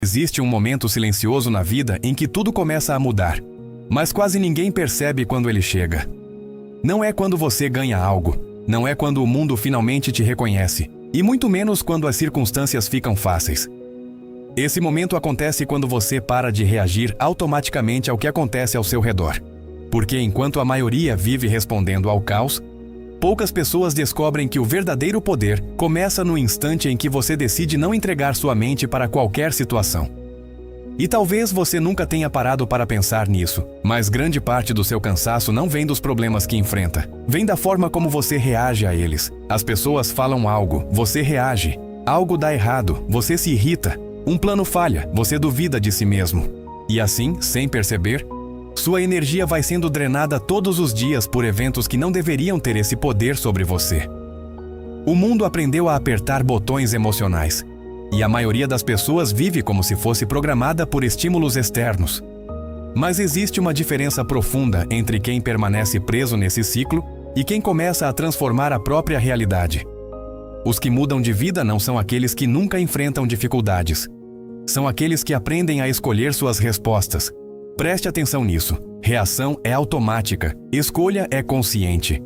Existe um momento silencioso na vida em que tudo começa a mudar, mas quase ninguém percebe quando ele chega. Não é quando você ganha algo, não é quando o mundo finalmente te reconhece, e muito menos quando as circunstâncias ficam fáceis. Esse momento acontece quando você para de reagir automaticamente ao que acontece ao seu redor. Porque enquanto a maioria vive respondendo ao caos, poucas pessoas descobrem que o verdadeiro poder começa no instante em que você decide não entregar sua mente para qualquer situação. E talvez você nunca tenha parado para pensar nisso, mas grande parte do seu cansaço não vem dos problemas que enfrenta. Vem da forma como você reage a eles. As pessoas falam algo, você reage. Algo dá errado, você se irrita. Um plano falha, você duvida de si mesmo. E assim, sem perceber, sua energia vai sendo drenada todos os dias por eventos que não deveriam ter esse poder sobre você. O mundo aprendeu a apertar botões emocionais, e a maioria das pessoas vive como se fosse programada por estímulos externos. Mas existe uma diferença profunda entre quem permanece preso nesse ciclo e quem começa a transformar a própria realidade. Os que mudam de vida não são aqueles que nunca enfrentam dificuldades. São aqueles que aprendem a escolher suas respostas. Preste atenção nisso. Reação é automática, escolha é consciente.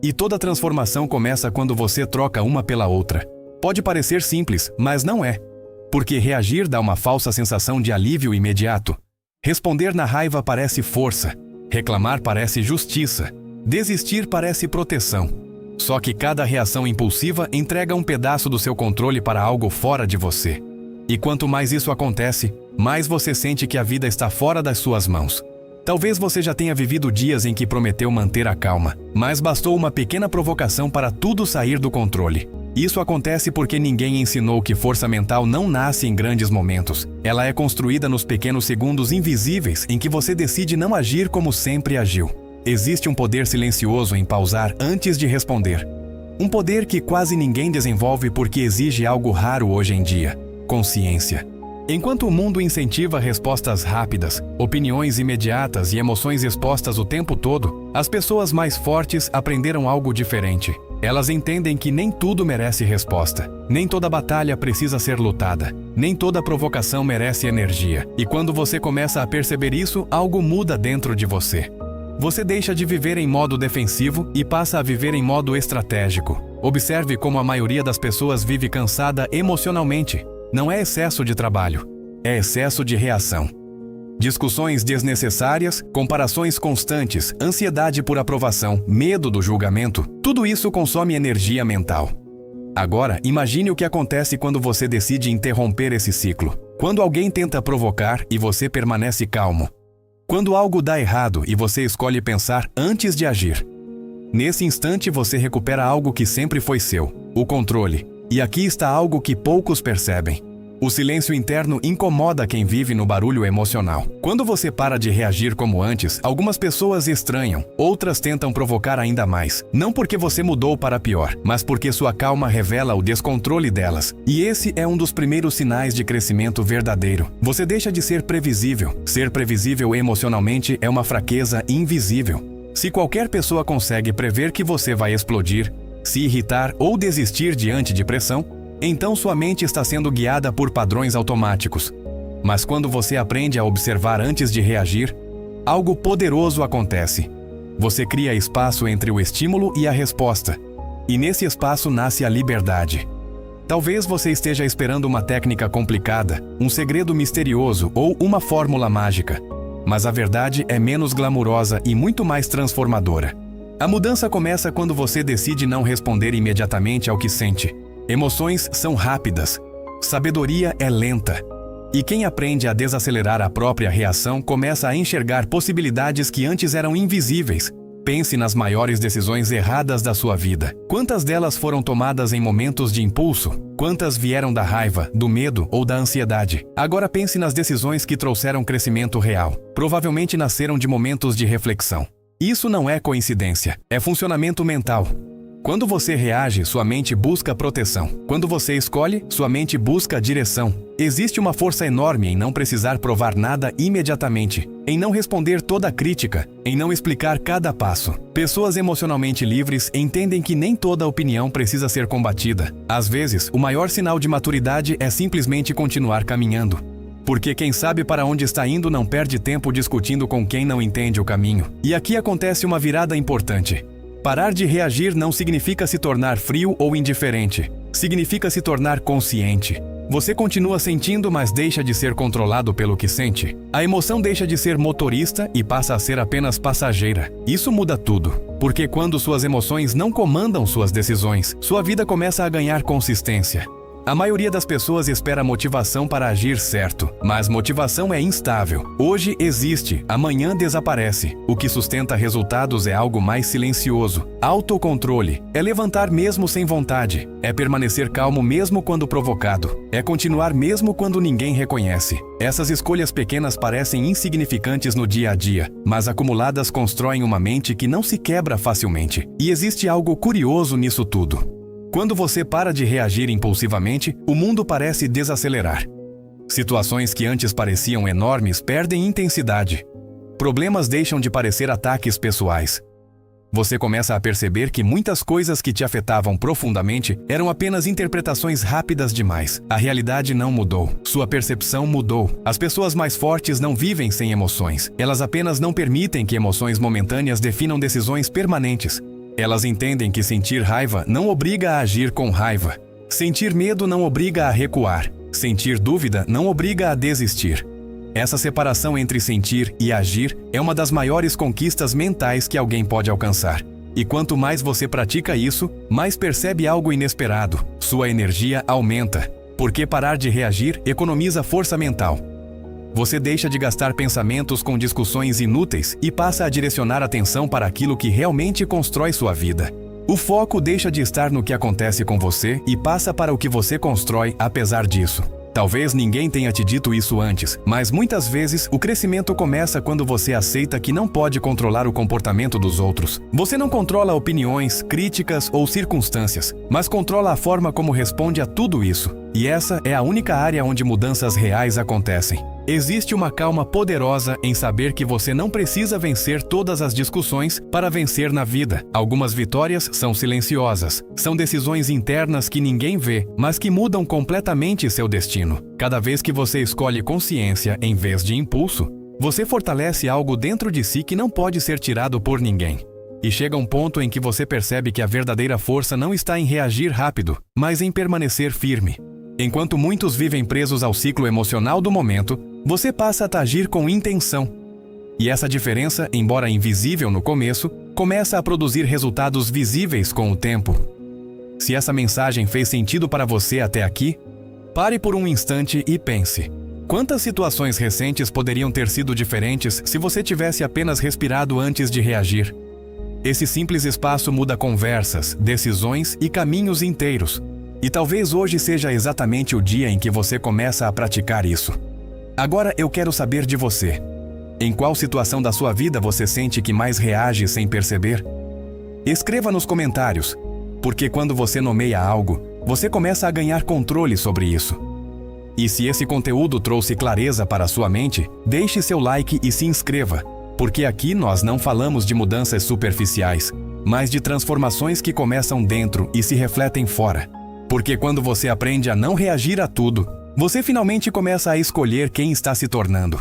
E toda transformação começa quando você troca uma pela outra. Pode parecer simples, mas não é. Porque reagir dá uma falsa sensação de alívio imediato. Responder na raiva parece força. Reclamar parece justiça. Desistir parece proteção. Só que cada reação impulsiva entrega um pedaço do seu controle para algo fora de você. E quanto mais isso acontece, mais você sente que a vida está fora das suas mãos. Talvez você já tenha vivido dias em que prometeu manter a calma, mas bastou uma pequena provocação para tudo sair do controle. Isso acontece porque ninguém ensinou que força mental não nasce em grandes momentos. Ela é construída nos pequenos segundos invisíveis em que você decide não agir como sempre agiu. Existe um poder silencioso em pausar antes de responder. Um poder que quase ninguém desenvolve porque exige algo raro hoje em dia: consciência. Enquanto o mundo incentiva respostas rápidas, opiniões imediatas e emoções expostas o tempo todo, as pessoas mais fortes aprenderam algo diferente. Elas entendem que nem tudo merece resposta, nem toda batalha precisa ser lutada, nem toda provocação merece energia. E quando você começa a perceber isso, algo muda dentro de você. Você deixa de viver em modo defensivo e passa a viver em modo estratégico. Observe como a maioria das pessoas vive cansada emocionalmente. Não é excesso de trabalho, é excesso de reação. Discussões desnecessárias, comparações constantes, ansiedade por aprovação, medo do julgamento, tudo isso consome energia mental. Agora, imagine o que acontece quando você decide interromper esse ciclo. Quando alguém tenta provocar e você permanece calmo. Quando algo dá errado e você escolhe pensar antes de agir. Nesse instante você recupera algo que sempre foi seu, o controle. E aqui está algo que poucos percebem. O silêncio interno incomoda quem vive no barulho emocional. Quando você para de reagir como antes, algumas pessoas estranham, outras tentam provocar ainda mais. Não porque você mudou para pior, mas porque sua calma revela o descontrole delas. E esse é um dos primeiros sinais de crescimento verdadeiro. Você deixa de ser previsível. Ser previsível emocionalmente é uma fraqueza invisível. Se qualquer pessoa consegue prever que você vai explodir, se irritar ou desistir diante de pressão, então sua mente está sendo guiada por padrões automáticos. Mas quando você aprende a observar antes de reagir, algo poderoso acontece. Você cria espaço entre o estímulo e a resposta. E nesse espaço nasce a liberdade. Talvez você esteja esperando uma técnica complicada, um segredo misterioso ou uma fórmula mágica. Mas a verdade é menos glamurosa e muito mais transformadora. A mudança começa quando você decide não responder imediatamente ao que sente. Emoções são rápidas. Sabedoria é lenta. E quem aprende a desacelerar a própria reação começa a enxergar possibilidades que antes eram invisíveis. Pense nas maiores decisões erradas da sua vida. Quantas delas foram tomadas em momentos de impulso? Quantas vieram da raiva, do medo ou da ansiedade? Agora pense nas decisões que trouxeram crescimento real. Provavelmente nasceram de momentos de reflexão. Isso não é coincidência, é funcionamento mental. Quando você reage, sua mente busca proteção. Quando você escolhe, sua mente busca direção. Existe uma força enorme em não precisar provar nada imediatamente, em não responder toda crítica, em não explicar cada passo. Pessoas emocionalmente livres entendem que nem toda opinião precisa ser combatida. Às vezes, o maior sinal de maturidade é simplesmente continuar caminhando. Porque quem sabe para onde está indo não perde tempo discutindo com quem não entende o caminho. E aqui acontece uma virada importante. Parar de reagir não significa se tornar frio ou indiferente. Significa se tornar consciente. Você continua sentindo, mas deixa de ser controlado pelo que sente. A emoção deixa de ser motorista e passa a ser apenas passageira. Isso muda tudo. Porque quando suas emoções não comandam suas decisões, sua vida começa a ganhar consistência. A maioria das pessoas espera motivação para agir certo, mas motivação é instável. Hoje existe, amanhã desaparece. O que sustenta resultados é algo mais silencioso. Autocontrole é levantar mesmo sem vontade, é permanecer calmo mesmo quando provocado, é continuar mesmo quando ninguém reconhece. Essas escolhas pequenas parecem insignificantes no dia a dia, mas acumuladas constroem uma mente que não se quebra facilmente. E existe algo curioso nisso tudo. Quando você para de reagir impulsivamente, o mundo parece desacelerar. Situações que antes pareciam enormes perdem intensidade. Problemas deixam de parecer ataques pessoais. Você começa a perceber que muitas coisas que te afetavam profundamente eram apenas interpretações rápidas demais. A realidade não mudou. Sua percepção mudou. As pessoas mais fortes não vivem sem emoções. Elas apenas não permitem que emoções momentâneas definam decisões permanentes. Elas entendem que sentir raiva não obriga a agir com raiva. Sentir medo não obriga a recuar. Sentir dúvida não obriga a desistir. Essa separação entre sentir e agir é uma das maiores conquistas mentais que alguém pode alcançar. E quanto mais você pratica isso, mais percebe algo inesperado. Sua energia aumenta. Porque parar de reagir economiza força mental. Você deixa de gastar pensamentos com discussões inúteis e passa a direcionar atenção para aquilo que realmente constrói sua vida. O foco deixa de estar no que acontece com você e passa para o que você constrói apesar disso. Talvez ninguém tenha te dito isso antes, mas muitas vezes o crescimento começa quando você aceita que não pode controlar o comportamento dos outros. Você não controla opiniões, críticas ou circunstâncias, mas controla a forma como responde a tudo isso. E essa é a única área onde mudanças reais acontecem. Existe uma calma poderosa em saber que você não precisa vencer todas as discussões para vencer na vida. Algumas vitórias são silenciosas. São decisões internas que ninguém vê, mas que mudam completamente seu destino. Cada vez que você escolhe consciência em vez de impulso, você fortalece algo dentro de si que não pode ser tirado por ninguém. E chega um ponto em que você percebe que a verdadeira força não está em reagir rápido, mas em permanecer firme. Enquanto muitos vivem presos ao ciclo emocional do momento, você passa a agir com intenção. E essa diferença, embora invisível no começo, começa a produzir resultados visíveis com o tempo. Se essa mensagem fez sentido para você até aqui, pare por um instante e pense. Quantas situações recentes poderiam ter sido diferentes se você tivesse apenas respirado antes de reagir? Esse simples espaço muda conversas, decisões e caminhos inteiros. E talvez hoje seja exatamente o dia em que você começa a praticar isso. Agora eu quero saber de você. Em qual situação da sua vida você sente que mais reage sem perceber? Escreva nos comentários, porque quando você nomeia algo, você começa a ganhar controle sobre isso. E se esse conteúdo trouxe clareza para a sua mente, deixe seu like e se inscreva, porque aqui nós não falamos de mudanças superficiais, mas de transformações que começam dentro e se refletem fora. Porque quando você aprende a não reagir a tudo, você finalmente começa a escolher quem está se tornando.